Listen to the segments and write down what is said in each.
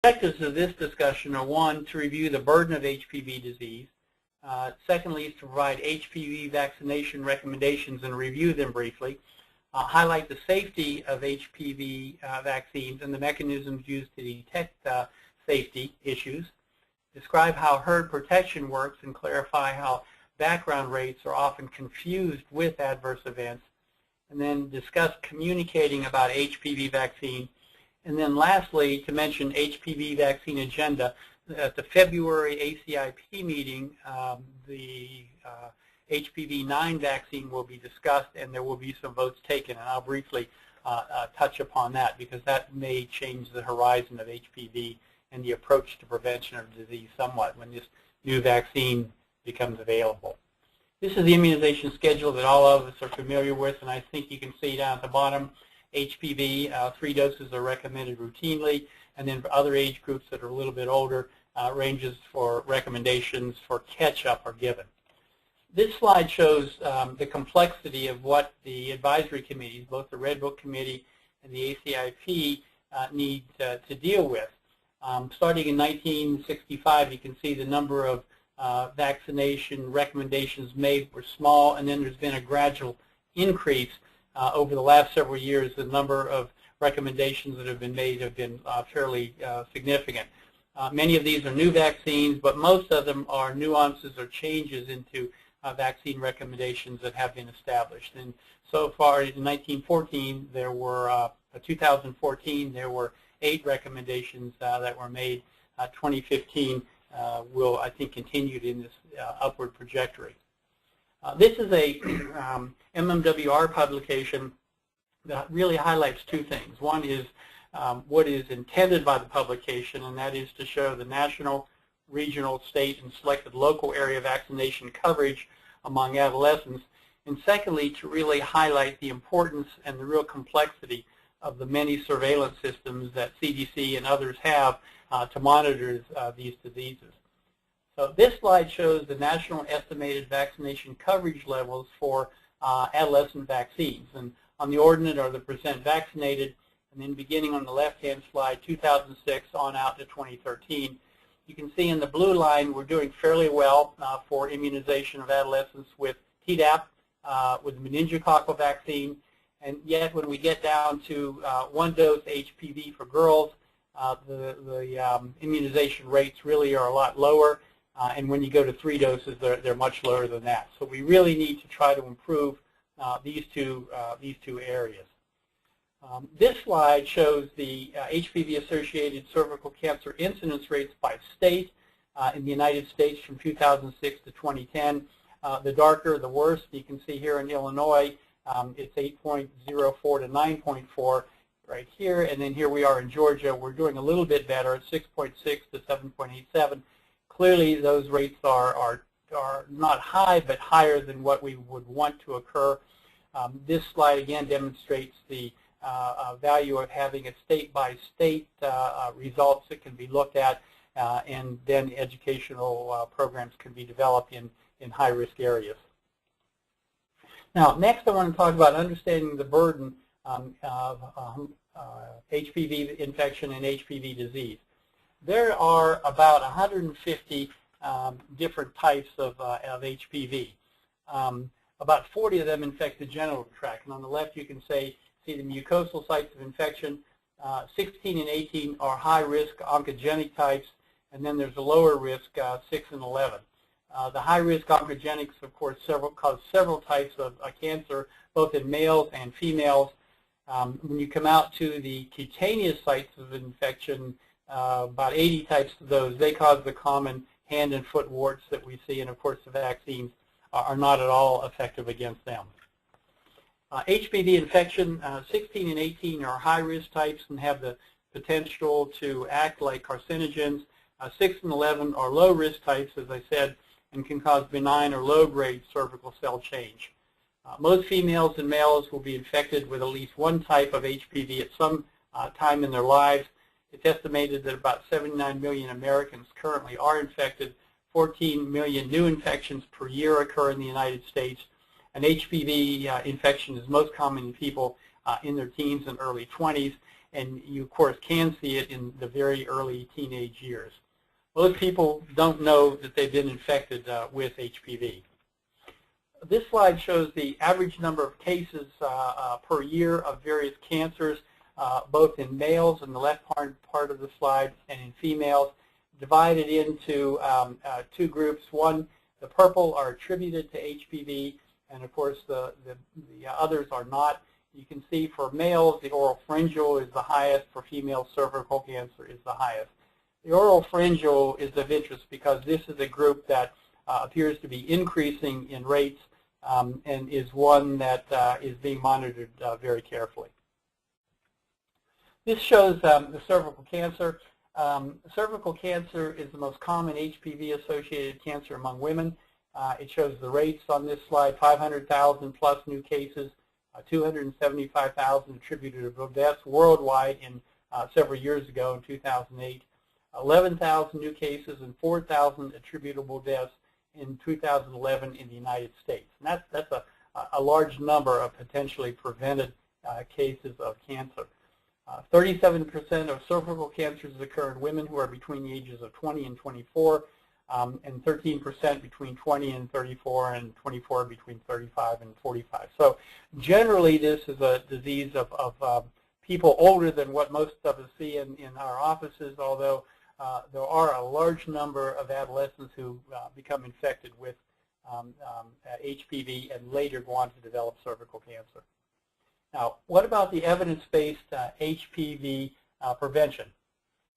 Objectives of this discussion are: one, to review the burden of HPV disease. Secondly, is to provide HPV vaccination recommendations and review them briefly. Highlight the safety of HPV vaccines and the mechanisms used to detect safety issues. Describe how herd protection works and clarify how background rates are often confused with adverse events. And then discuss communicating about HPV vaccine. And then lastly, to mention HPV vaccine agenda. At the February ACIP meeting, the HPV-9 vaccine will be discussed, and there will be some votes taken. And I'll briefly touch upon that, because that may change the horizon of HPV and the approach to prevention of disease somewhat when this new vaccine becomes available. This is the immunization schedule that all of us are familiar with, and I think you can see down at the bottom, HPV, 3 doses are recommended routinely, and then for other age groups that are a little bit older, ranges for recommendations for catch-up are given. This slide shows the complexity of what the advisory committees, both the Red Book Committee and the ACIP, need to deal with. Starting in 1965, you can see the number of vaccination recommendations made were small, and then there's been a gradual increase over the last several years. The number of recommendations that have been made have been fairly significant. Many of these are new vaccines, but most of them are nuances or changes into vaccine recommendations that have been established. And so far in 2014, there were 8 recommendations that were made. 2015 will, I think, continue in this upward trajectory. This is a MMWR publication that really highlights 2 things. One is what is intended by the publication, and that is to show the national, regional, state, and selected local area vaccination coverage among adolescents. And secondly, to really highlight the importance and the real complexity of the many surveillance systems that CDC and others have to monitor these diseases. So this slide shows the national estimated vaccination coverage levels for adolescent vaccines. And on the ordinate are the percent vaccinated, and then beginning on the left-hand slide, 2006 on out to 2013. You can see in the blue line we're doing fairly well for immunization of adolescents with Tdap, with meningococcal vaccine, and yet when we get down to 1-dose HPV for girls, the immunization rates really are a lot lower, and when you go to 3 doses, they're much lower than that. So we really need to try to improve these two areas. This slide shows the HPV-associated cervical cancer incidence rates by state in the United States from 2006 to 2010. The darker, the worse. You can see here in Illinois, it's 8.04 to 9.4 right here, and then here we are in Georgia. We're doing a little bit better at 6.6 to 7.87. Clearly, those rates are not high, but higher than what we would want to occur. This slide again demonstrates the value of having a state-by-state results that can be looked at, and then educational programs can be developed in high-risk areas. Now, next I want to talk about understanding the burden of HPV infection and HPV disease. There are about 150 different types of HPV. About 40 of them infect the genital tract, and on the left you can see the mucosal sites of infection. 16 and 18 are high-risk oncogenic types, and then there's a lower risk, 6 and 11. The high-risk oncogenics, of course, cause several types of cancer, both in males and females. When you come out to the cutaneous sites of infection, about 80 types of those, they cause the common hand and foot warts that we see, and of course the vaccines are not at all effective against them. HPV infection, 16 and 18 are high-risk types and have the potential to act like carcinogens. 6 and 11 are low-risk types, as I said, and can cause benign or low-grade cervical cell change. Most females and males will be infected with at least one type of HPV at some time in their lives. It's estimated that about 79 million Americans currently are infected. 14 million new infections per year occur in the United States. An HPV infection is most common in people in their teens and early 20s, and you, of course, can see it in the very early teenage years. Most people don't know that they've been infected with HPV. This slide shows the average number of cases per year of various cancers, both in males in the left part of the slide and in females, divided into two groups. One, the purple, are attributed to HPV, and of course the others are not. You can see for males, the oropharyngeal is the highest. For females, cervical cancer is the highest. The oropharyngeal is of interest because this is a group that appears to be increasing in rates and is one that is being monitored very carefully. This shows the cervical cancer. Cervical cancer is the most common HPV-associated cancer among women. It shows the rates on this slide: 500,000 plus new cases, 275,000 attributable deaths worldwide in several years ago in 2008, 11,000 new cases and 4,000 attributable deaths in 2011 in the United States. And that's a large number of potentially prevented cases of cancer. 37% of cervical cancers occur in women who are between the ages of 20 and 24, and 13% between 20 and 34, and 24 between 35 and 45. So generally this is a disease of people older than what most of us see in our offices, although there are a large number of adolescents who become infected with HPV and later go on to develop cervical cancer. Now, what about the evidence-based HPV prevention?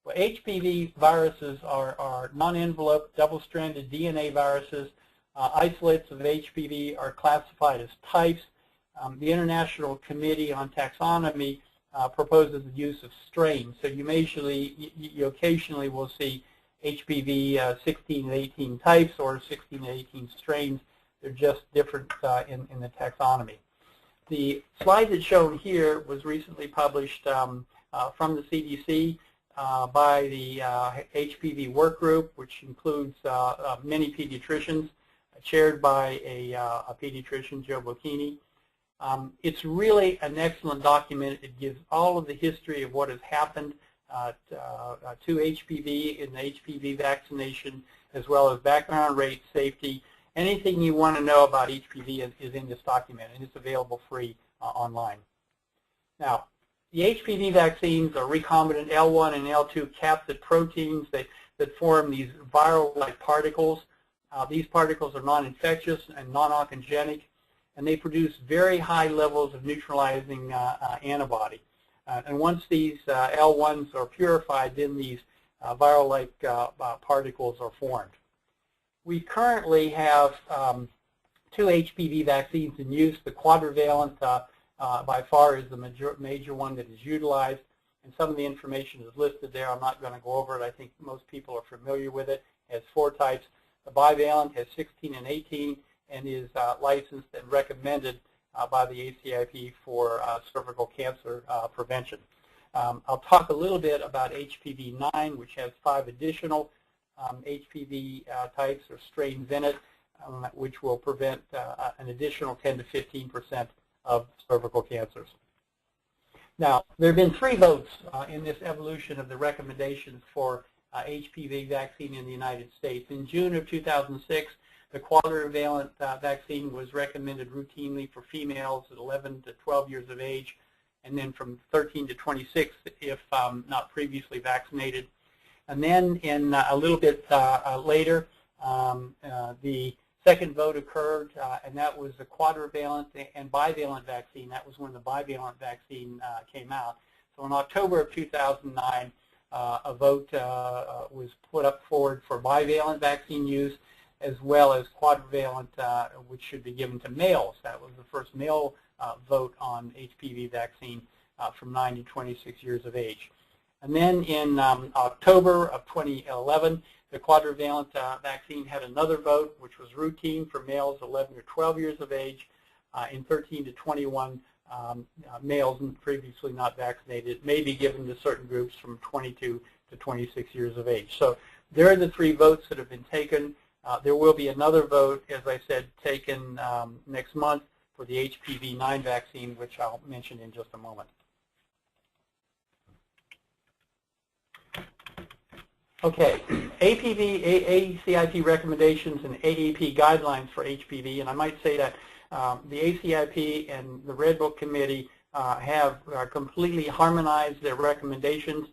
Well, HPV viruses are non-enveloped, double-stranded DNA viruses. Isolates of HPV are classified as types. The International Committee on Taxonomy proposes the use of strains. So you occasionally will see HPV 16 and 18 types or 16 and 18 strains. They're just different in the taxonomy. The slide that's shown here was recently published from the CDC by the HPV work group, which includes many pediatricians, chaired by a pediatrician, Joe Bocchini. It's really an excellent document. It gives all of the history of what has happened to HPV in the HPV vaccination, as well as background rate, safety. Anything you want to know about HPV is in this document, and it's available free online. Now, the HPV vaccines are recombinant L1 and L2 capsid proteins that form these viral-like particles. These particles are non-infectious and non-oncogenic, and they produce very high levels of neutralizing antibody. And once these L1s are purified, then these viral-like particles are formed. We currently have two HPV vaccines in use. The quadrivalent by far is the major one that is utilized, and some of the information is listed there. I'm not going to go over it. I think most people are familiar with it. It has 4 types. The bivalent has 16 and 18 and is licensed and recommended by the ACIP for cervical cancer prevention. I'll talk a little bit about HPV-9, which has 5 additional HPV types or strains in it, which will prevent an additional 10 to 15% of cervical cancers. Now, there have been 3 votes in this evolution of the recommendations for HPV vaccine in the United States. In June of 2006, the quadrivalent vaccine was recommended routinely for females at 11 to 12 years of age, and then from 13 to 26 if not previously vaccinated. And then in a little bit later, the second vote occurred, and that was the quadrivalent and bivalent vaccine. That was when the bivalent vaccine came out. So in October of 2009, a vote was put up forward for bivalent vaccine use, as well as quadrivalent, which should be given to males. That was the first male vote on HPV vaccine from 9 to 26 years of age. And then in October of 2011, the quadrivalent vaccine had another vote, which was routine for males 11 to 12 years of age, in 13 to 21 males previously not vaccinated. It may be given to certain groups from 22 to 26 years of age. So there are the 3 votes that have been taken. There will be another vote, as I said, taken next month for the HPV-9 vaccine, which I'll mention in just a moment. Okay, ACIP recommendations and AAP guidelines for HPV, and I might say that the ACIP and the Red Book Committee have completely harmonized their recommendations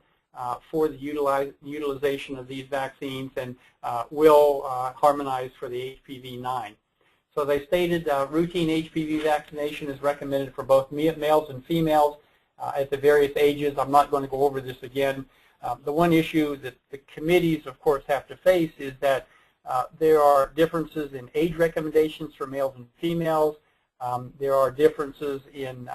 for the utilization of these vaccines, and will harmonize for the HPV-9. So they stated routine HPV vaccination is recommended for both males and females at the various ages. I'm not going to go over this again. The one issue that the committees, of course, have to face is that there are differences in age recommendations for males and females. There are differences in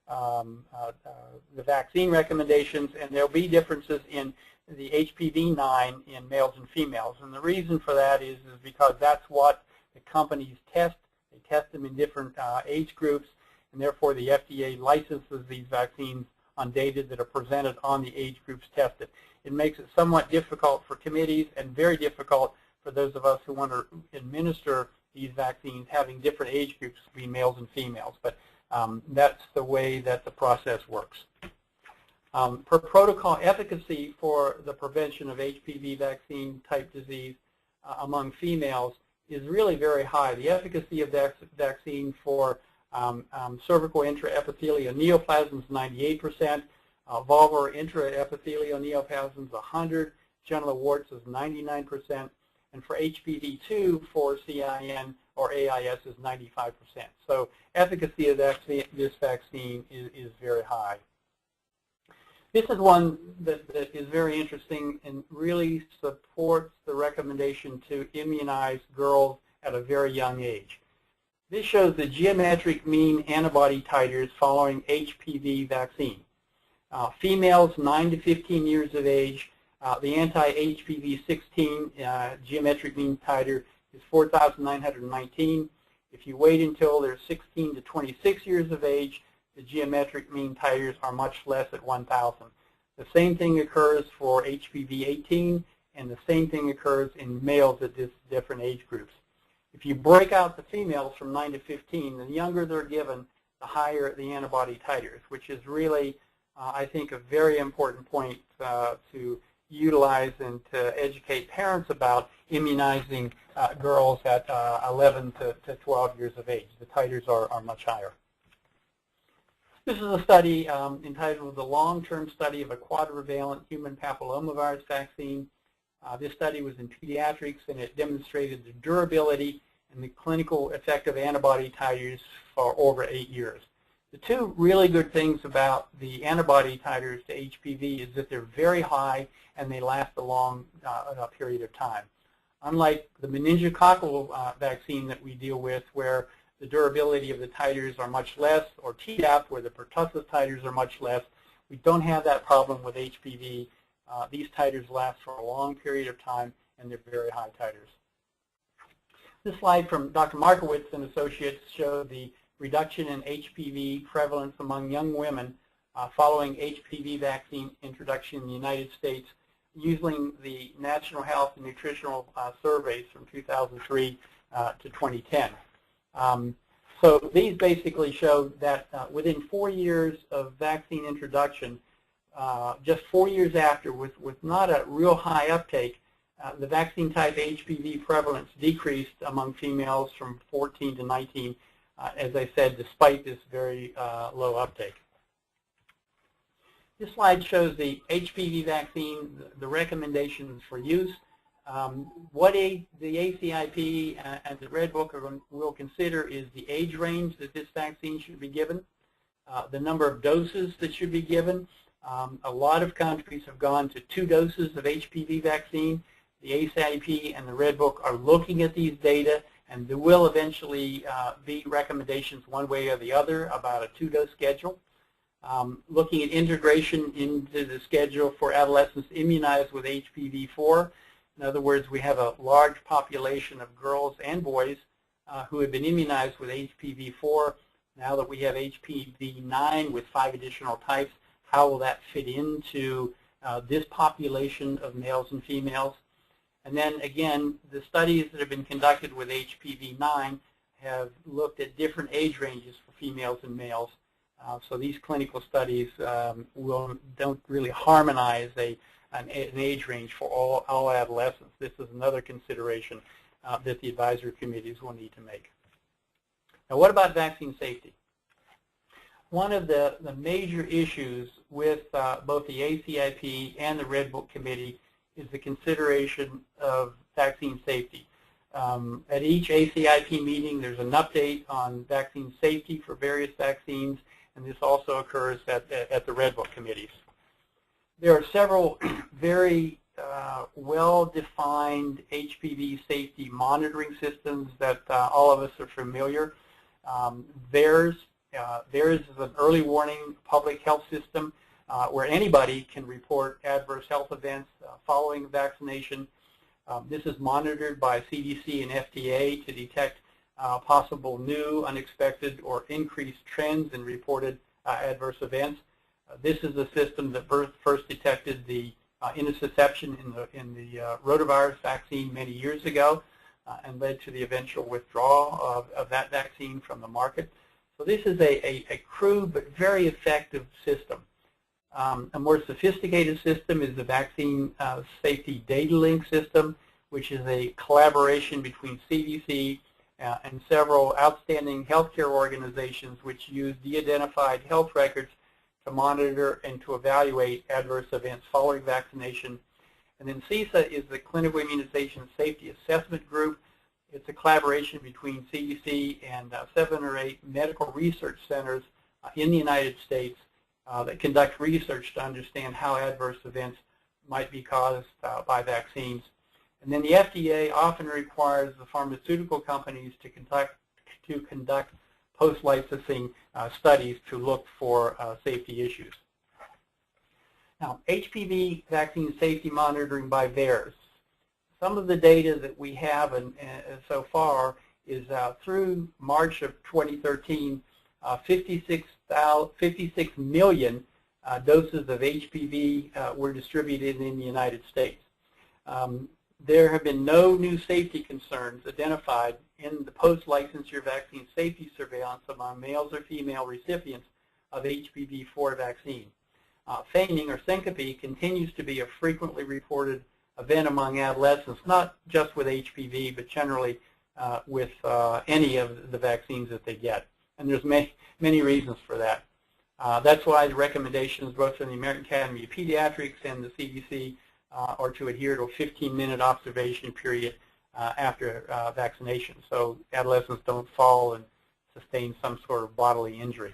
the vaccine recommendations, and there will be differences in the HPV-9 in males and females. And the reason for that is because that's what the companies test. They test them in different age groups, and therefore the FDA licenses these vaccines on data that are presented on the age groups tested. It makes it somewhat difficult for committees and very difficult for those of us who want to administer these vaccines, having different age groups between males and females. But that's the way that the process works. Per protocol, efficacy for the prevention of HPV vaccine type disease among females is really very high. The efficacy of that vaccine for cervical intraepithelial neoplasms, 98%, vulvar intraepithelial neoplasms, 100%, genital warts is 99%, and for HPV-2 for CIN or AIS is 95%. So efficacy of this vaccine is very high. This is one that is very interesting and really supports the recommendation to immunize girls at a very young age. This shows the geometric mean antibody titers following HPV vaccine. Females 9 to 15 years of age, the anti-HPV 16 geometric mean titer is 4,919. If you wait until they're 16 to 26 years of age, the geometric mean titers are much less at 1,000. The same thing occurs for HPV 18, and the same thing occurs in males at different age groups. If you break out the females from 9 to 15, the younger they're given, the higher the antibody titers, which is really, I think, a very important point to utilize and to educate parents about immunizing girls at 11 to 12 years of age. The titers are much higher. This is a study entitled The Long-Term Study of a Quadrivalent Human Papillomavirus Vaccine. This study was in pediatrics, and it demonstrated the durability and the clinical effective antibody titers for over 8 years. The two really good things about the antibody titers to HPV is that they're very high and they last a long period of time. Unlike the meningococcal vaccine that we deal with, where the durability of the titers are much less, or Tdap, where the pertussis titers are much less, we don't have that problem with HPV. These titers last for a long period of time, and they're very high titers. This slide from Dr. Markowitz and Associates showed the reduction in HPV prevalence among young women following HPV vaccine introduction in the United States using the National Health and Nutritional Surveys from 2003 to 2010. So these basically showed that within 4 years of vaccine introduction, just 4 years after, with not a real high uptake, the vaccine type HPV prevalence decreased among females from 14 to 19, as I said, despite this very low uptake. This slide shows the HPV vaccine, the recommendations for use. What the ACIP and the Red Book will consider is the age range that this vaccine should be given, the number of doses that should be given. A lot of countries have gone to 2 doses of HPV vaccine. The ACIP and the Red Book are looking at these data, and there will eventually be recommendations one way or the other about a 2-dose schedule. Looking at integration into the schedule for adolescents immunized with HPV-4. In other words, we have a large population of girls and boys who have been immunized with HPV-4. Now that we have HPV-9 with 5 additional types, how will that fit into this population of males and females? And then again, the studies that have been conducted with HPV-9 have looked at different age ranges for females and males. So these clinical studies don't really harmonize a an age range for all adolescents. This is another consideration that the advisory committees will need to make. Now, what about vaccine safety? One of the major issues with both the ACIP and the Red Book Committee is the consideration of vaccine safety. At each ACIP meeting, there's an update on vaccine safety for various vaccines, and this also occurs at the Red Book committees. There are several very well-defined HPV safety monitoring systems that all of us are familiar. VAERS is an early warning public health system where anybody can report adverse health events following vaccination. This is monitored by CDC and FDA to detect possible new, unexpected, or increased trends in reported adverse events. This is a system that first detected the intussusception in the rotavirus vaccine many years ago and led to the eventual withdrawal of that vaccine from the market. So this is a crude but very effective system. A more sophisticated system is the Vaccine Safety Data Link system, which is a collaboration between CDC and several outstanding healthcare organizations which use de-identified health records to monitor and to evaluate adverse events following vaccination. And then CISA is the Clinical Immunization Safety Assessment Group. It's a collaboration between CDC and 7 or 8 medical research centers in the United States that conduct research to understand how adverse events might be caused by vaccines. And then the FDA often requires the pharmaceutical companies to conduct post-licensing studies to look for safety issues. Now, HPV vaccine safety monitoring by VAERS. Some of the data that we have so far is through March of 2013, 56 million doses of HPV were distributed in the United States. There have been no new safety concerns identified in the post-licensure vaccine safety surveillance among males or female recipients of HPV-4 vaccine. Feigning or syncope continues to be a frequently reported event among adolescents, not just with HPV, but generally with any of the vaccines that they get. And there's many reasons for that. That's why the recommendations both from the American Academy of Pediatrics and the CDC are to adhere to a 15-minute observation period after vaccination, so adolescents don't fall and sustain some sort of bodily injury.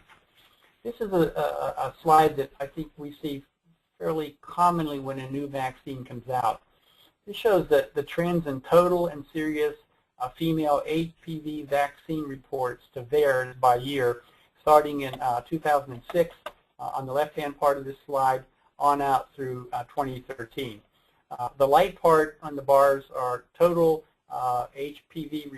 This is a slide that I think we see fairly commonly when a new vaccine comes out. This shows that the trends in total and serious female HPV vaccine reports to VAERS by year, starting in 2006 on the left-hand part of this slide on out through 2013. The light part on the bars are total HPV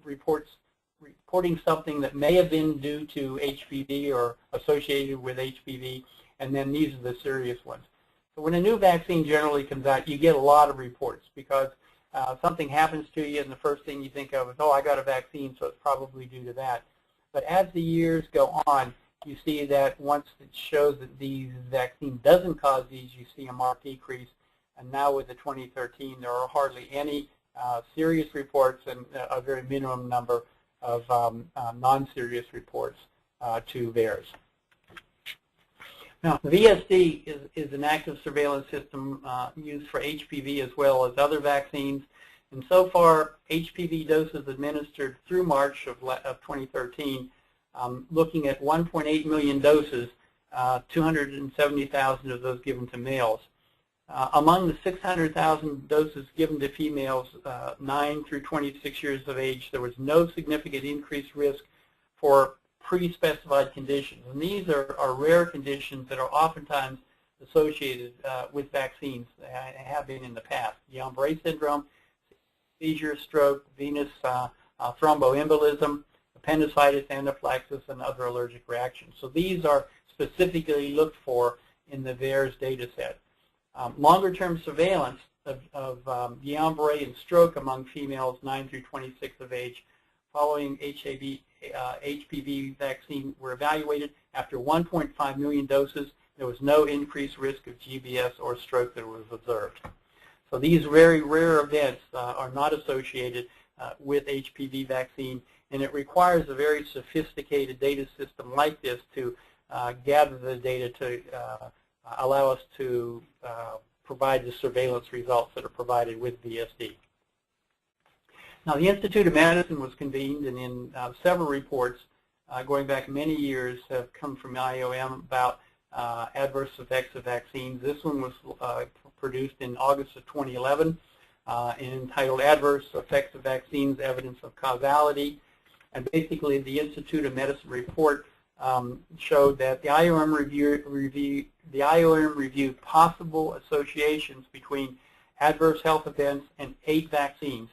reporting something that may have been due to HPV or associated with HPV, and then these are the serious ones. So when a new vaccine generally comes out, you get a lot of reports because something happens to you and the first thing you think of is, oh, I got a vaccine, so it's probably due to that. But as the years go on, you see that once it shows that the vaccine doesn't cause these, you see a marked decrease. And now with the 2013, there are hardly any serious reports and a very minimum number of non-serious reports to VAERS. Now, VSD is an active surveillance system used for HPV as well as other vaccines. And so far, HPV doses administered through March of 2013, looking at 1.8 million doses, 270,000 of those given to males. Among the 600,000 doses given to females 9 through 26 years of age, there was no significant increased risk for pre-specified conditions. And these are rare conditions that are oftentimes associated with vaccines, have been in the past. Guillain-Barré syndrome, seizure, stroke, venous thromboembolism, appendicitis, anaphylaxis, and other allergic reactions. So these are specifically looked for in the VAERS data set. Longer-term surveillance of Guillain-Barré and stroke among females 9 through 26 of age following HPV vaccine were evaluated after 1.5 million doses. There was no increased risk of GBS or stroke that was observed. So these very rare events are not associated with HPV vaccine, and it requires a very sophisticated data system like this to gather the data to allow us to provide the surveillance results that are provided with VSD. Now, the Institute of Medicine was convened, and in several reports going back many years have come from IOM about adverse effects of vaccines. This one was produced in August of 2011 and entitled Adverse Effects of Vaccines, Evidence of Causality. And basically, the Institute of Medicine report showed that the IOM reviewed possible associations between adverse health events and 8 vaccines.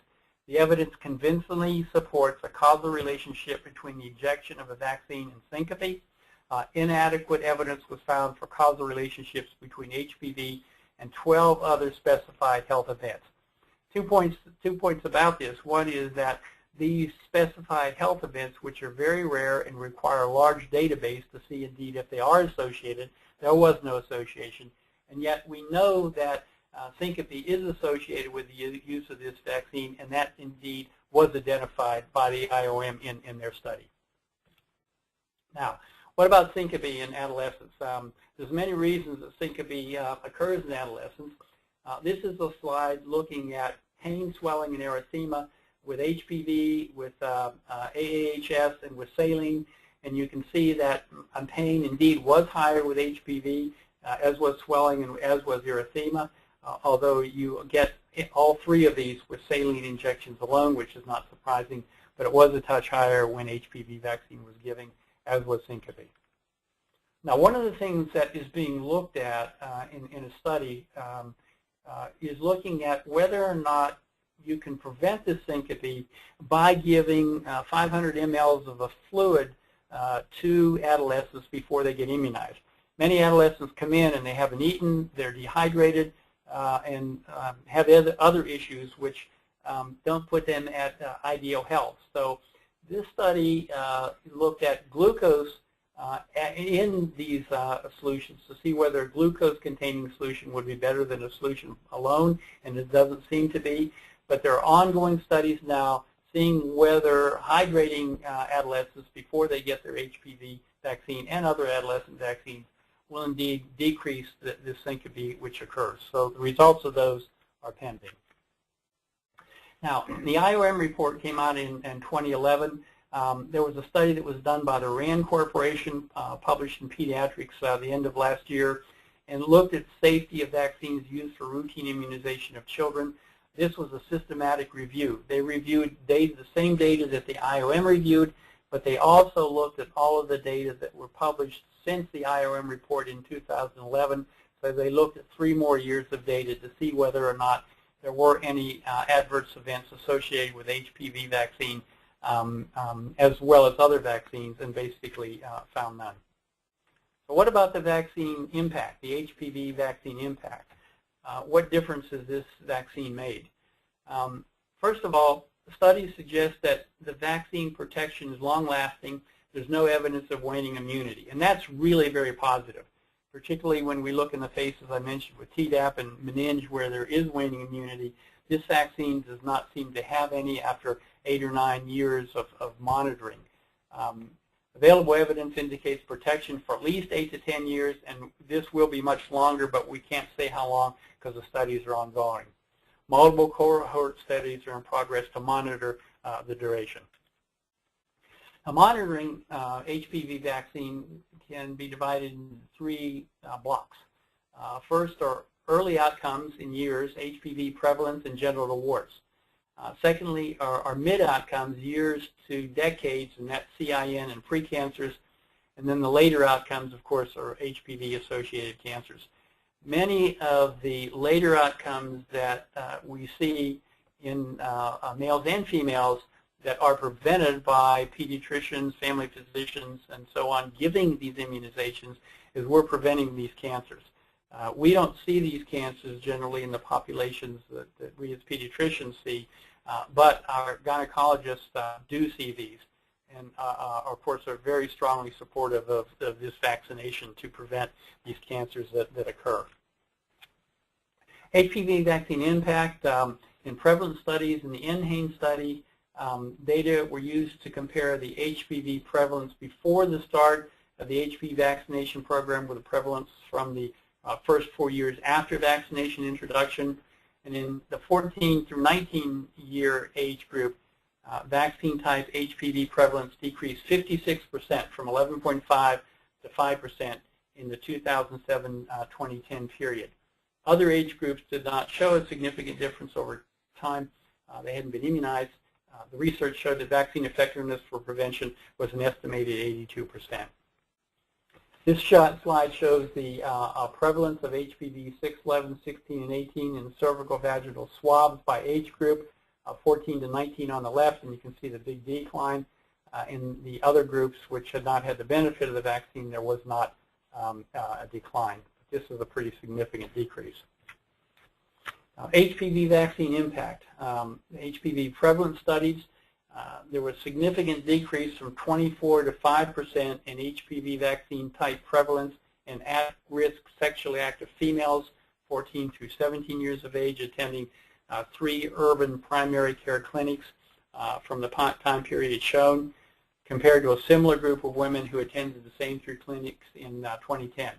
The evidence convincingly supports a causal relationship between the injection of a vaccine and syncope. Inadequate evidence was found for causal relationships between HPV and 12 other specified health events. 2 points about this. One is that these specified health events, which are very rare and require a large database to see indeed if they are associated, there was no association. And yet we know that syncope is associated with the use of this vaccine, and that indeed was identified by the IOM in their study. Now, what about syncope in adolescents? There's many reasons that syncope occurs in adolescents. This is a slide looking at pain, swelling, and erythema with HPV, with AAHS, and with saline. And you can see that pain indeed was higher with HPV, as was swelling and as was erythema, although you get all 3 of these with saline injections alone, which is not surprising, but it was a touch higher when HPV vaccine was given, as was syncope. Now, one of the things that is being looked at in a study is looking at whether or not you can prevent the syncope by giving 500 mLs of a fluid to adolescents before they get immunized. Many adolescents come in and they haven't eaten, they're dehydrated, and have other issues which don't put them at ideal health. So this study looked at glucose in these solutions to see whether a glucose-containing solution would be better than a solution alone, and it doesn't seem to be. But there are ongoing studies now seeing whether hydrating adolescents before they get their HPV vaccine and other adolescent vaccines will indeed decrease the syncope which occurs. So the results of those are pending. Now, the IOM report came out in 2011. There was a study that was done by the RAND Corporation, published in Pediatrics the end of last year, and looked at safety of vaccines used for routine immunization of children. This was a systematic review. They reviewed data, the same data that the IOM reviewed, but they also looked at all of the data that were published since the IOM report in 2011. So they looked at 3 more years of data to see whether or not there were any adverse events associated with HPV vaccine, as well as other vaccines, and basically found none. So what about the vaccine impact, the HPV vaccine impact? What difference has this vaccine made? First of all, studies suggest that the vaccine protection is long-lasting. There's no evidence of waning immunity, and that's really very positive, particularly when we look in the face, as I mentioned, with Tdap and meninge, where there is waning immunity. This vaccine does not seem to have any after 8 or 9 years of monitoring. Available evidence indicates protection for at least 8 to 10 years, and this will be much longer, but we can't say how long because the studies are ongoing. Multiple cohort studies are in progress to monitor the duration. Now, monitoring HPV vaccine can be divided into 3 blocks. First are early outcomes in years, HPV prevalence and genital warts. Secondly are mid-outcomes, years to decades, and that's CIN and precancers. And then the later outcomes, of course, are HPV-associated cancers. Many of the later outcomes that we see in males and females that are prevented by pediatricians, family physicians, and so on giving these immunizations is we're preventing these cancers. We don't see these cancers generally in the populations that we as pediatricians see, but our gynecologists do see these. and of course are very strongly supportive of this vaccination to prevent these cancers that occur. HPV vaccine impact in prevalence studies. In the NHANES study, data were used to compare the HPV prevalence before the start of the HPV vaccination program with the prevalence from the first 4 years after vaccination introduction. And in the 14 through 19 year age group, vaccine type HPV prevalence decreased 56% from 11.5 to 5% in the 2007-2010 period. Other age groups did not show a significant difference over time. They hadn't been immunized. The research showed that vaccine effectiveness for prevention was an estimated 82%. This slide shows the prevalence of HPV 6, 11, 16, and 18 in cervical vaginal swabs by age group, 14 to 19 on the left, and you can see the big decline. In the other groups which had not had the benefit of the vaccine, there was not a decline. This is a pretty significant decrease. HPV vaccine impact. HPV prevalence studies, there was significant decrease from 24 to 5% in HPV vaccine type prevalence in at-risk sexually active females 14 through 17 years of age attending 3 urban primary care clinics from the time period shown, compared to a similar group of women who attended the same 3 clinics in 2010.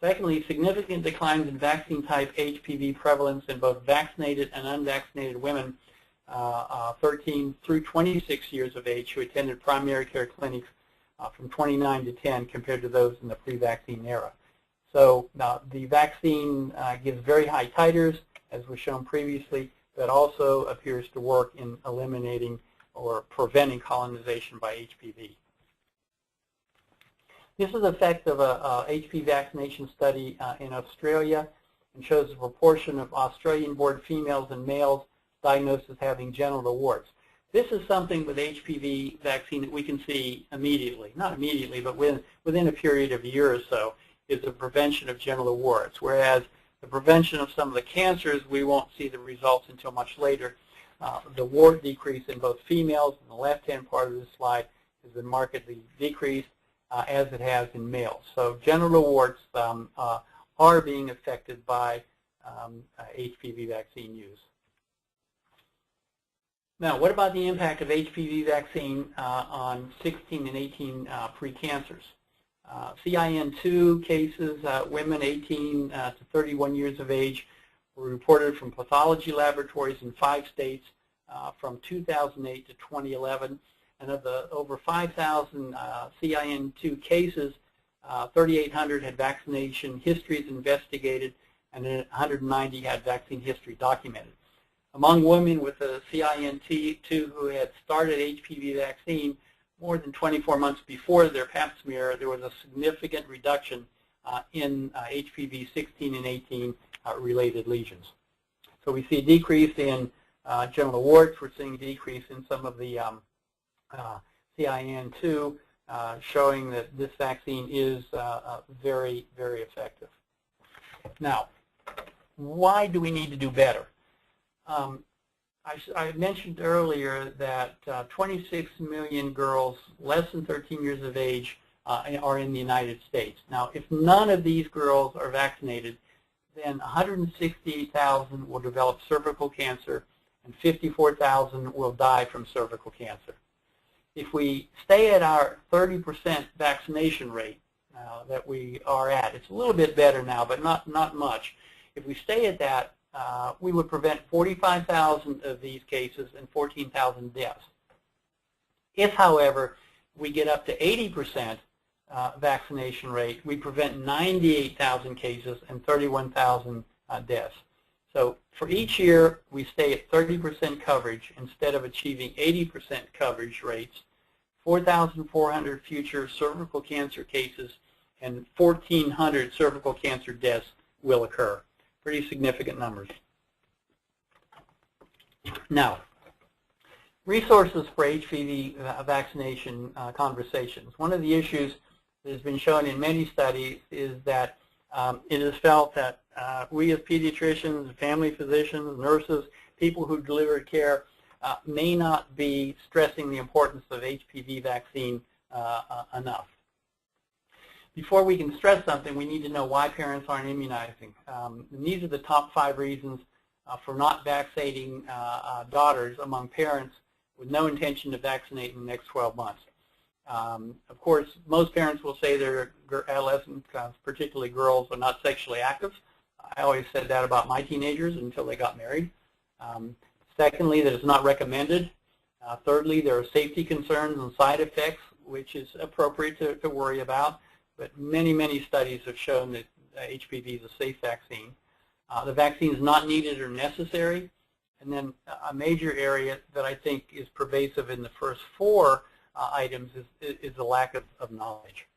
Secondly, significant declines in vaccine type HPV prevalence in both vaccinated and unvaccinated women 13 through 26 years of age who attended primary care clinics from 29 to 10 compared to those in the pre-vaccine era. So the vaccine gives very high titers, as was shown previously, but also appears to work in eliminating or preventing colonization by HPV. This is the effect of a HPV vaccination study in Australia and shows the proportion of Australian-born females and males diagnosed as having genital warts. This is something with HPV vaccine that we can see immediately, not immediately, but within a period of a year or so, is the prevention of genital warts, whereas the prevention of some of the cancers, we won't see the results until much later. The wart decrease in both females in the left-hand part of this slide has been markedly decreased, as it has in males. So genital warts are being affected by HPV vaccine use. Now, what about the impact of HPV vaccine on 16 and 18 pre-cancers? CIN2 cases, women 18 to 31 years of age, were reported from pathology laboratories in 5 states from 2008 to 2011. And of the over 5,000 CIN2 cases, 3,800 had vaccination histories investigated, and 190 had vaccine history documented. Among women with a CIN2 who had started HPV vaccine more than 24 months before their pap smear, there was a significant reduction in HPV 16 and 18 related lesions. So we see a decrease in genital warts. We're seeing a decrease in some of the CIN2, showing that this vaccine is very, very effective. Now, why do we need to do better? I mentioned earlier that 26 million girls less than 13 years of age are in the United States. Now, if none of these girls are vaccinated, then 168,000 will develop cervical cancer and 54,000 will die from cervical cancer. If we stay at our 30% vaccination rate that we are at, it's a little bit better now, but not much. If we stay at that, we would prevent 45,000 of these cases and 14,000 deaths. If, however, we get up to 80% vaccination rate, we prevent 98,000 cases and 31,000 deaths. So for each year, we stay at 30% coverage instead of achieving 80% coverage rates. 4,400 future cervical cancer cases and 1,400 cervical cancer deaths will occur. Pretty significant numbers. Now, resources for HPV vaccination conversations. One of the issues that has been shown in many studies is that it is felt that we as pediatricians, family physicians, nurses, people who deliver care may not be stressing the importance of HPV vaccine enough. Before we can stress something, we need to know why parents aren't immunizing. And these are the top 5 reasons for not vaccinating daughters among parents with no intention to vaccinate in the next 12 months. Of course, most parents will say their adolescents, particularly girls, are not sexually active. I always said that about my teenagers until they got married. Secondly, that it's not recommended. Thirdly, there are safety concerns and side effects, which is appropriate to worry about. But many, many studies have shown that HPV is a safe vaccine. The vaccine is not needed or necessary. And then a major area that I think is pervasive in the first 4 items is the lack of knowledge.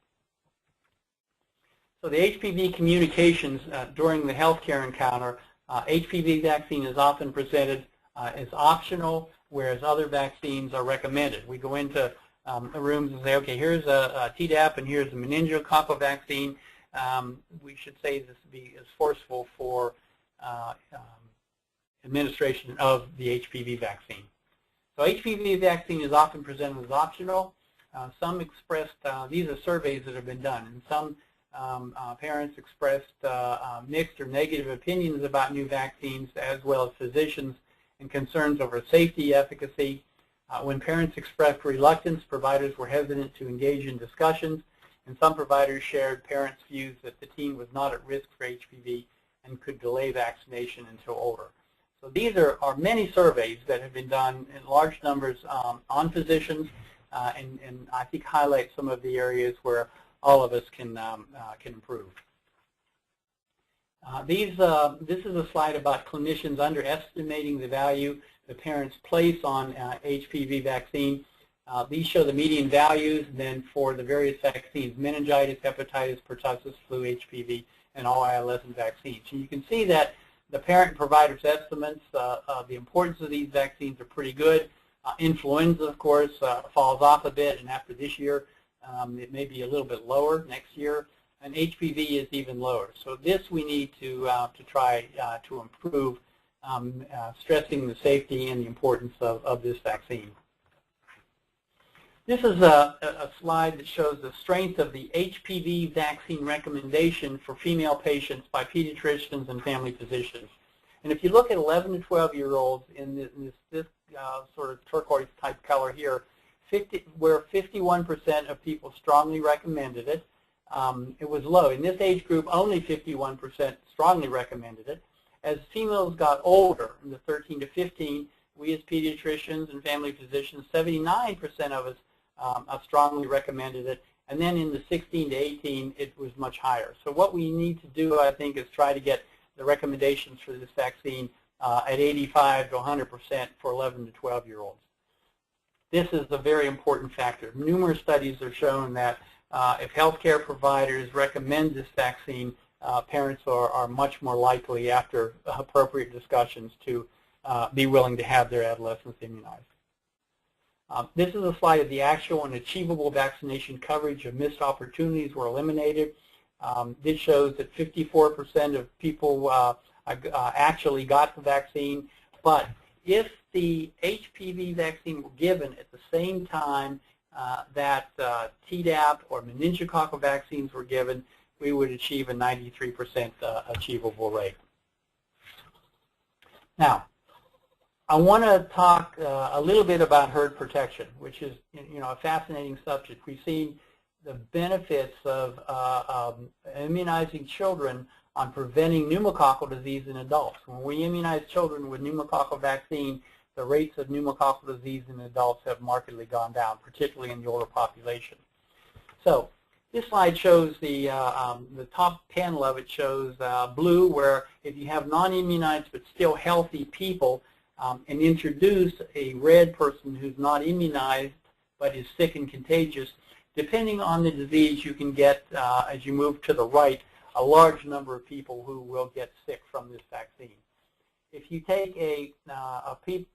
So the HPV communications during the healthcare encounter, HPV vaccine is often presented as optional, whereas other vaccines are recommended. We go into rooms and say, okay, here's a Tdap and here's a meningococcal vaccine. We should say this would be as forceful for administration of the HPV vaccine. So HPV vaccine is often presented as optional. Some expressed, these are surveys that have been done, and some parents expressed mixed or negative opinions about new vaccines, as well as physicians, and concerns over safety, efficacy. When parents expressed reluctance, providers were hesitant to engage in discussions, and some providers shared parents' views that the teen was not at risk for HPV and could delay vaccination until older. So these are many surveys that have been done in large numbers on physicians, and I think highlight some of the areas where all of us can improve. This is a slide about clinicians underestimating the value the parents place on HPV vaccine. These show the median values, and then for the various vaccines: meningitis, hepatitis, pertussis, flu, HPV, and all adolescent vaccines. And you can see that the parent and provider's estimates of the importance of these vaccines are pretty good. Influenza, of course, falls off a bit, and after this year, it may be a little bit lower next year, and HPV is even lower. So this we need to try to improve, stressing the safety and the importance of this vaccine. This is a slide that shows the strength of the HPV vaccine recommendation for female patients by pediatricians and family physicians. And if you look at 11 to 12-year-olds in this sort of turquoise type color here, where 51% of people strongly recommended it, it was low. In this age group, only 51% strongly recommended it. As females got older, in the 13 to 15, we as pediatricians and family physicians, 79% of us strongly recommended it. And then in the 16 to 18, it was much higher. So what we need to do, I think, is try to get the recommendations for this vaccine at 85 to 100% for 11 to 12-year-olds. This is a very important factor. Numerous studies have shown that if healthcare providers recommend this vaccine, parents are much more likely, after appropriate discussions, to be willing to have their adolescents immunized. This is a slide of the actual and achievable vaccination coverage of missed opportunities were eliminated. This shows that 54% of people actually got the vaccine, but if the HPV vaccine were given at the same time that Tdap or meningococcal vaccines were given, we would achieve a 93% achievable rate. Now, I want to talk a little bit about herd protection, which is a fascinating subject. We've seen the benefits of immunizing children on preventing pneumococcal disease in adults. When we immunize children with pneumococcal vaccine, the rates of pneumococcal disease in adults have markedly gone down, particularly in the older population. So this slide shows the top panel of it shows blue, where if you have non-immunized but still healthy people, and introduce a red person who's not immunized but is sick and contagious, depending on the disease, you can get, as you move to the right, a large number of people who will get sick from this vaccine. If you take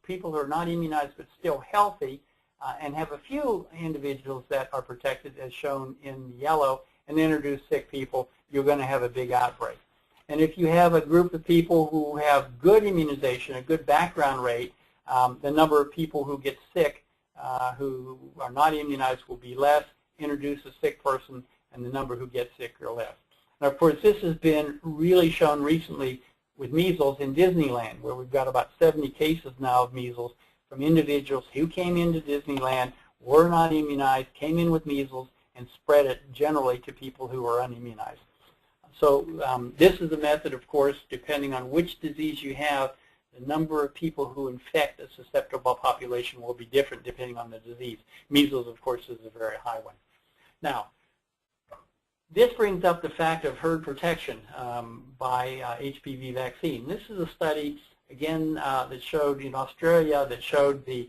people who are not immunized but still healthy and have a few individuals that are protected, as shown in yellow, and introduce sick people, you're going to have a big outbreak. And if you have a group of people who have good immunization, a good background rate, the number of people who get sick who are not immunized will be less. Introduce a sick person, and the number who gets sick are less. Now, of course, this has been really shown recently with measles in Disneyland, where we've got about 70 cases now of measles from individuals who came into Disneyland, were not immunized, came in with measles, and spread it generally to people who are unimmunized. So this is a method, of course, depending on which disease you have, the number of people who infect a susceptible population will be different depending on the disease. Measles, of course, is a very high one. Now, this brings up the fact of herd protection by HPV vaccine. This is a study, again, that showed in Australia, that showed the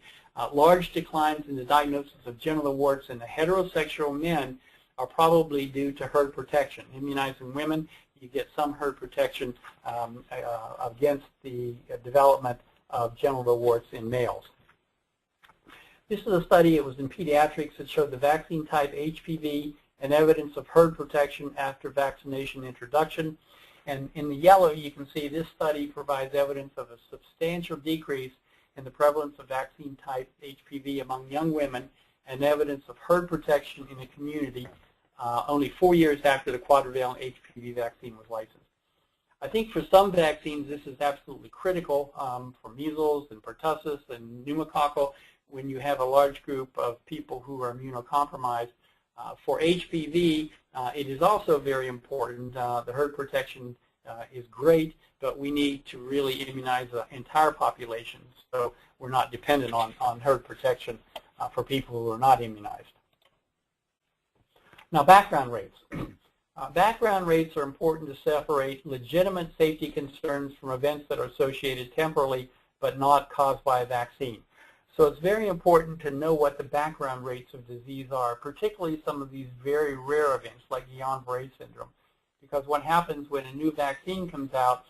large declines in the diagnosis of genital warts in the heterosexual men are probably due to herd protection. Immunizing women, you get some herd protection against the development of genital warts in males. This is a study, it was in pediatrics, that showed the vaccine type HPV and evidence of herd protection after vaccination introduction. And in the yellow, you can see this study provides evidence of a substantial decrease in the prevalence of vaccine type HPV among young women and evidence of herd protection in the community only 4 years after the quadrivalent HPV vaccine was licensed. I think for some vaccines this is absolutely critical for measles and pertussis and pneumococcal when you have a large group of people who are immunocompromised. For HPV, it is also very important. The herd protection is great, but we need to really immunize the entire population so we're not dependent on herd protection for people who are not immunized. Now, background rates. Background rates are important to separate legitimate safety concerns from events that are associated temporally but not caused by a vaccine. So it's very important to know what the background rates of disease are, particularly some of these very rare events like Guillain-Barré syndrome. Because what happens when a new vaccine comes out,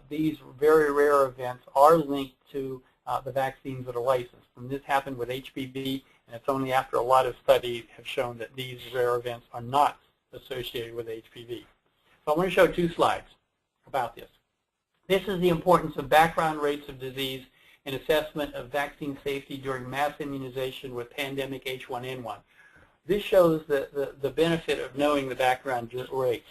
these very rare events are linked to the vaccines that are licensed. And this happened with HPV, and it's only after a lot of studies have shown that these rare events are not associated with HPV. So I want to show 2 slides about this. This is the importance of background rates of disease and assessment of vaccine safety during mass immunization with pandemic H1N1. This shows the benefit of knowing the background rates.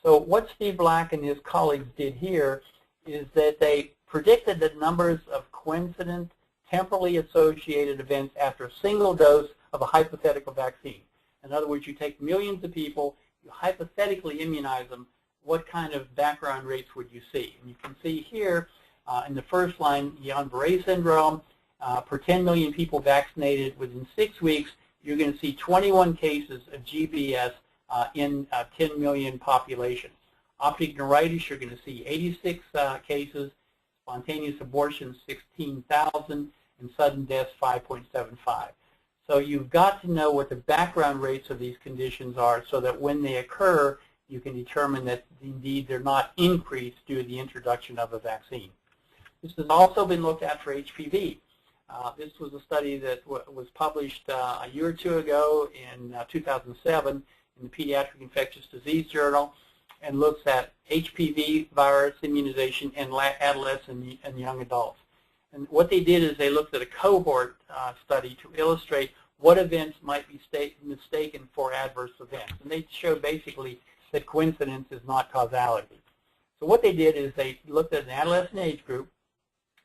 So what Steve Black and his colleagues did here is that they predicted the numbers of coincident, temporally associated events after a single dose of a hypothetical vaccine. In other words, you take millions of people, you hypothetically immunize them, what kind of background rates would you see? And you can see here in the first line, Guillain-Barré syndrome, per 10 million people vaccinated within 6 weeks, you're going to see 21 cases of GBS in 10 million population. Optic neuritis, you're going to see 86 cases, spontaneous abortion, 16,000, and sudden deaths, 5.75. So you've got to know what the background rates of these conditions are so that when they occur, you can determine that indeed they're not increased due to the introduction of a vaccine. This has also been looked at for HPV. This was a study that was published a year or 2 ago in 2007 in the Pediatric Infectious Disease Journal, and looks at HPV virus immunization in adolescents and young adults. And what they did is they looked at a cohort study to illustrate what events might be mistaken for adverse events. And they showed basically that coincidence is not causality. So what they did is they looked at an adolescent age group,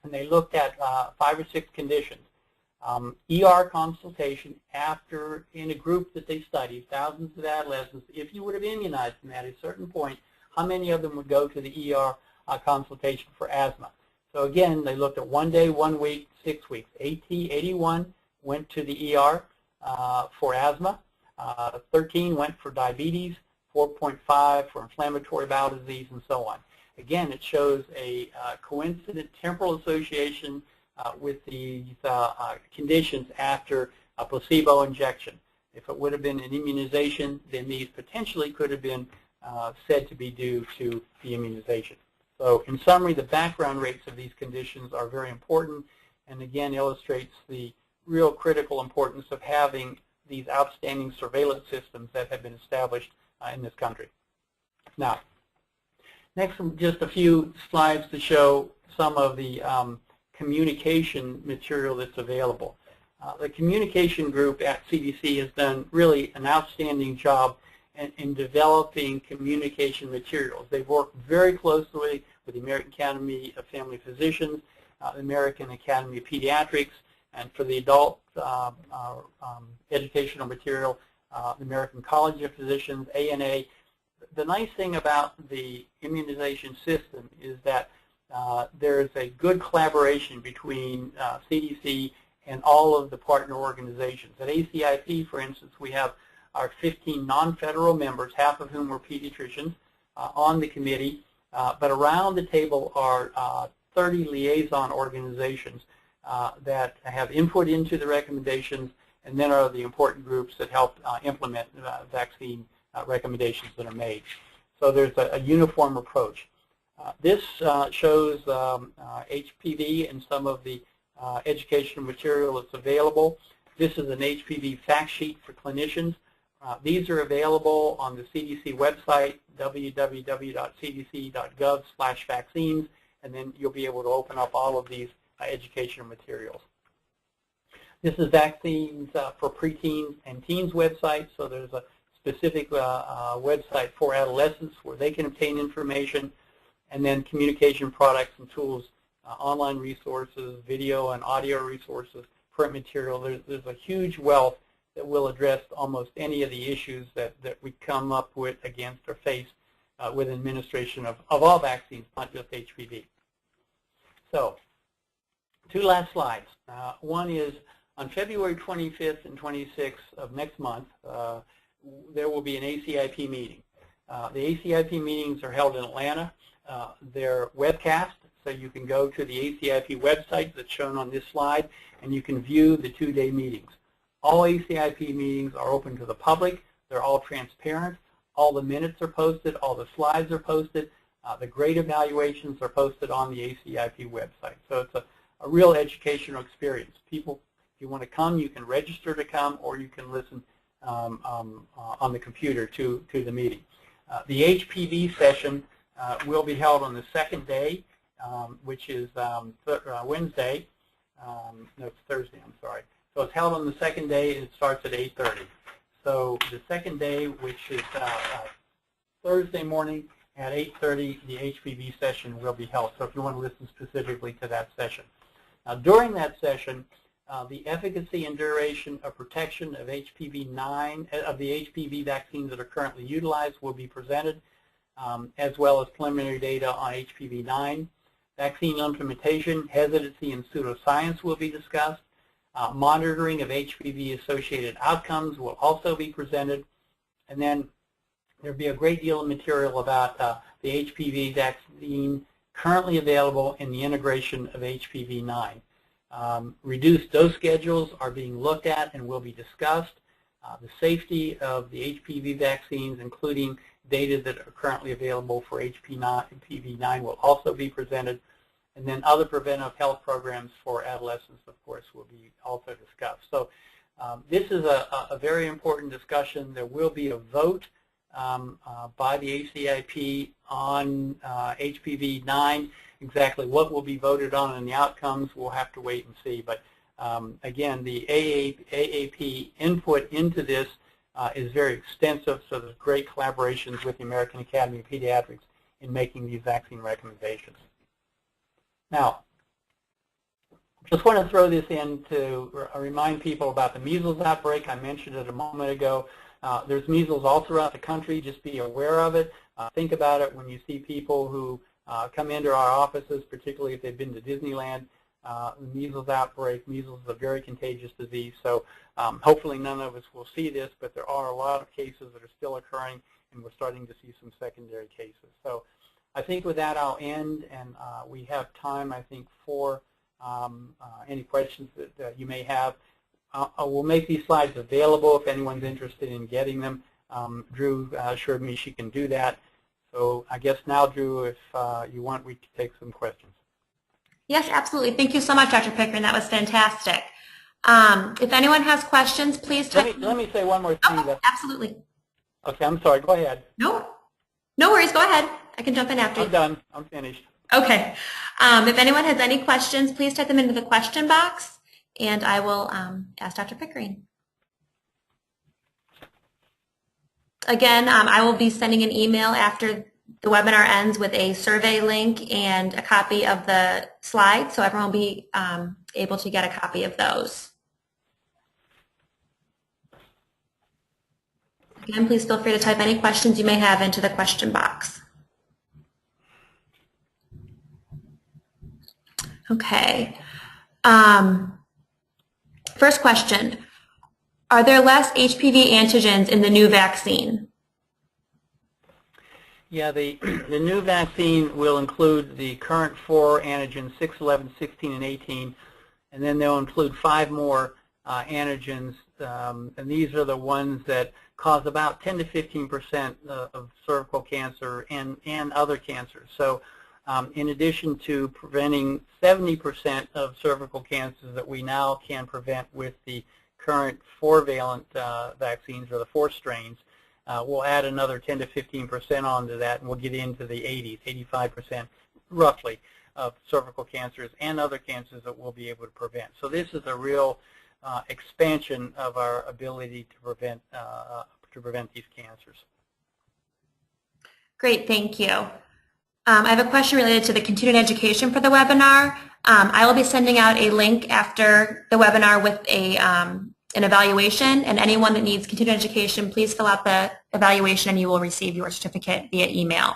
and they looked at 5 or 6 conditions. ER consultation after, in a group that they studied, thousands of adolescents, if you would have immunized them at a certain point, how many of them would go to the ER consultation for asthma? So again, they looked at 1 day, 1 week, 6 weeks. 81 went to the ER for asthma, 13 went for diabetes, 4.5 for inflammatory bowel disease, and so on. Again, it shows a coincident temporal association with these conditions after a placebo injection. If it would have been an immunization, then these potentially could have been said to be due to the immunization. So in summary, the background rates of these conditions are very important, and again illustrates the real critical importance of having these outstanding surveillance systems that have been established in this country. Now, next, just a few slides to show some of the communication material that's available. The communication group at CDC has done really an outstanding job in developing communication materials. They've worked very closely with the American Academy of Family Physicians, the American Academy of Pediatrics, and for the adult educational material, the American College of Physicians, ANA. The nice thing about the immunization system is that there is a good collaboration between CDC and all of the partner organizations. At ACIP, for instance, we have our 15 non-federal members, half of whom are pediatricians, on the committee, but around the table are 30 liaison organizations that have input into the recommendations, and then are the important groups that help implement vaccine recommendations that are made. So there's a uniform approach. This shows HPV and some of the educational material that's available. This is an HPV fact sheet for clinicians. These are available on the CDC website, www.cdc.gov/vaccines, and then you'll be able to open up all of these educational materials. This is vaccines for preteens and teens website, so there's a specific website for adolescents where they can obtain information, and then communication products and tools, online resources, video and audio resources, print material. There's a huge wealth that will address almost any of the issues that we come up with against or face with administration of all vaccines, not just HPV. So, two last slides. One is on February 25th and 26th of next month, there will be an ACIP meeting. The ACIP meetings are held in Atlanta. They're webcast, so you can go to the ACIP website that's shown on this slide, and you can view the two-day meetings. All ACIP meetings are open to the public. They're all transparent. All the minutes are posted. All the slides are posted. The grade evaluations are posted on the ACIP website. So it's a real educational experience. People, if you want to come, you can register to come, or you can listen on the computer to the meeting. The HPV session will be held on the second day, which is Wednesday. No, it's Thursday, I'm sorry. So it's held on the second day, and it starts at 8:30. So the second day, which is Thursday morning at 8:30, the HPV session will be held. So if you want to listen specifically to that session. Now, during that session, the efficacy and duration of protection of HPV-9, of the HPV vaccines that are currently utilized will be presented, as well as preliminary data on HPV-9. Vaccine implementation, hesitancy, and pseudoscience will be discussed. Monitoring of HPV-associated outcomes will also be presented. And then there'll be a great deal of material about the HPV vaccine currently available and the integration of HPV-9. Reduced dose schedules are being looked at and will be discussed. The safety of the HPV vaccines, including data that are currently available for HPV-9, will also be presented. And then other preventive health programs for adolescents, of course, will be also discussed. So this is a very important discussion. There will be a vote by the ACIP on HPV-9. Exactly what will be voted on and the outcomes, we'll have to wait and see. But again, the AAP input into this is very extensive, so there's great collaborations with the American Academy of Pediatrics in making these vaccine recommendations. Now, just want to throw this in to remind people about the measles outbreak. I mentioned it a moment ago. There's measles all throughout the country. Just be aware of it. Think about it when you see people who come into our offices, particularly if they've been to Disneyland. The measles outbreak, measles is a very contagious disease, so hopefully none of us will see this, but there are a lot of cases that are still occurring, and we're starting to see some secondary cases. So I think with that I'll end, and we have time, I think, for any questions that you may have. I will make these slides available if anyone's interested in getting them. Drew assured me she can do that. So I guess now, Drew, if you want, we can take some questions. Yes, absolutely. Thank you so much, Dr. Pickering. That was fantastic. If anyone has questions, please type. Let me say one more thing. Oh, absolutely. Okay, I'm sorry. Go ahead. No worries. Go ahead. I can jump in after you. I'm done. I'm finished. Okay. If anyone has any questions, please type them into the question box, and I will ask Dr. Pickering. Again, I will be sending an email after the webinar ends with a survey link and a copy of the slides, so everyone will be able to get a copy of those. Again, please feel free to type any questions you may have into the question box. Okay. First question. Are there less HPV antigens in the new vaccine? Yeah, the new vaccine will include the current 4 antigens, 6, 11, 16, and 18, and then they'll include 5 more antigens, and these are the ones that cause about 10 to 15% of cervical cancer and other cancers. So in addition to preventing 70% of cervical cancers that we now can prevent with the current 4-valent vaccines, or the 4 strains, we'll add another 10 to 15% onto that, and we'll get into the 80s, 85% roughly of cervical cancers and other cancers that we'll be able to prevent. So this is a real expansion of our ability to prevent these cancers. Great, thank you. I have a question related to the continuing education for the webinar. I will be sending out a link after the webinar with an evaluation, and anyone that needs continuing education, please fill out the evaluation and you will receive your certificate via email.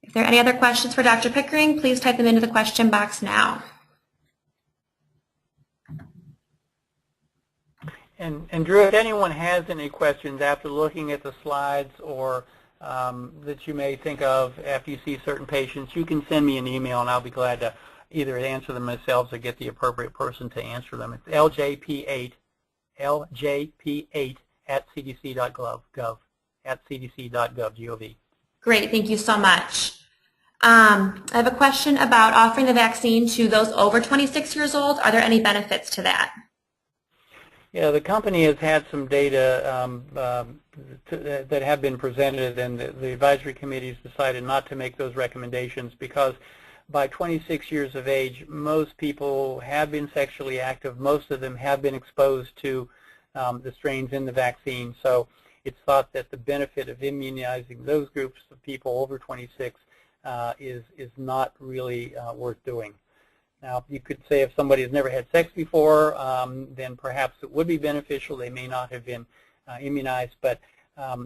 If there are any other questions for Dr. Pickering, please type them into the question box now. And Drew, if anyone has any questions after looking at the slides, or that you may think of after you see certain patients, you can send me an email and I'll be glad to either answer them myself or get the appropriate person to answer them. It's LJP8 at cdc.gov, cdc.gov. Great, thank you so much. I have a question about offering the vaccine to those over 26 years old. Are there any benefits to that? Yeah, the company has had some data that have been presented, and the advisory committees decided not to make those recommendations because by 26 years of age, most people have been sexually active. Most of them have been exposed to the strains in the vaccine. So it's thought that the benefit of immunizing those groups of people over 26 is not really worth doing. Now, you could say if somebody has never had sex before, then perhaps it would be beneficial. They may not have been immunized, but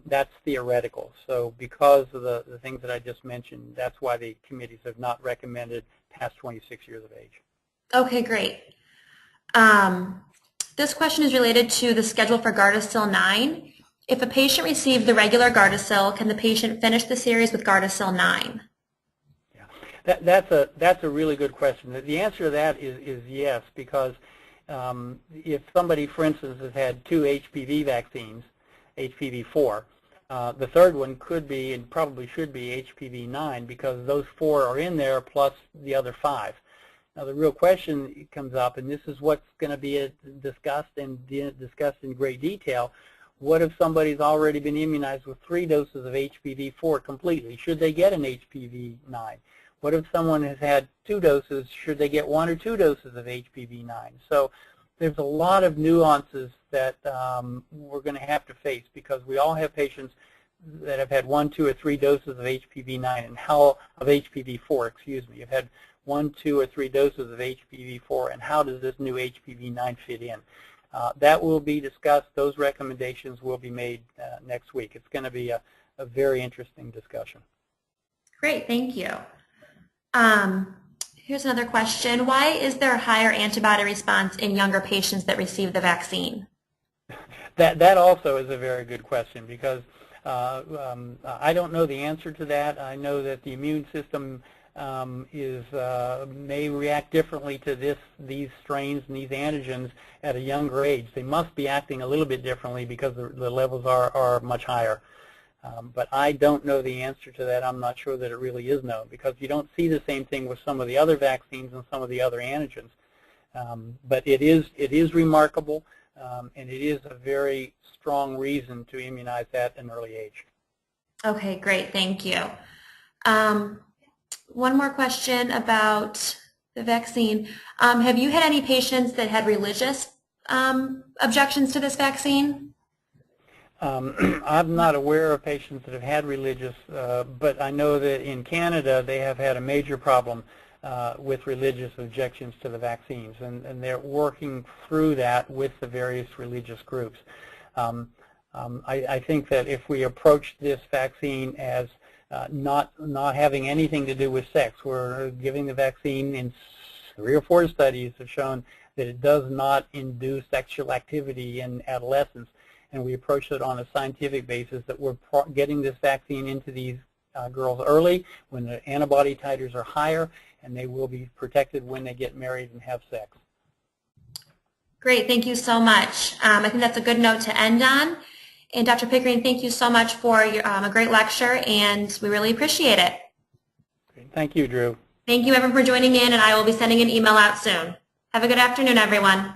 that's theoretical. So because of the things that I just mentioned, that's why the committees have not recommended past 26 years of age. Okay, great. This question is related to the schedule for Gardasil 9. If a patient received the regular Gardasil, can the patient finish the series with Gardasil 9? That's a really good question. The answer to that is yes, because if somebody, for instance, has had 2 HPV vaccines, HPV4, the third one could be and probably should be HPV9, because those 4 are in there plus the other 5. Now the real question comes up, and this is what's going to be discussed in great detail. What if somebody's already been immunized with 3 doses of HPV4 completely? Should they get an HPV9? What if someone has had 2 doses? Should they get 1 or 2 doses of HPV9? So there's a lot of nuances that we're going to have to face, because we all have patients that have had 1, 2, or 3 doses of HPV9 and how of HPV4. Excuse me. You've had 1, 2, or 3 doses of HPV4, and how does this new HPV9 fit in? That will be discussed. Those recommendations will be made next week. It's going to be a very interesting discussion. Great, thank you. Here's another question. Why is there a higher antibody response in younger patients that receive the vaccine? That also is a very good question, because I don't know the answer to that. I know that the immune system may react differently to these strains and these antigens at a younger age. They must be acting a little bit differently because the levels are much higher. But I don't know the answer to that. I'm not sure that it really is known, because you don't see the same thing with some of the other vaccines and some of the other antigens. But it is remarkable, and it is a very strong reason to immunize at an early age. Okay, great. Thank you. One more question about the vaccine. Have you had any patients that had religious objections to this vaccine? I'm not aware of patients that have had religious, but I know that in Canada they have had a major problem with religious objections to the vaccines, and they're working through that with the various religious groups. I think that if we approach this vaccine as not having anything to do with sex, we're giving the vaccine, in 3 or 4 studies have shown that it does not induce sexual activity in adolescents, and we approach it on a scientific basis that we're getting this vaccine into these girls early when the antibody titers are higher, and they will be protected when they get married and have sex. Great, thank you so much. I think that's a good note to end on. And Dr. Pickering, thank you so much for your, a great lecture, and we really appreciate it. Thank you, Drew. Thank you everyone for joining in, and I will be sending an email out soon. Have a good afternoon, everyone.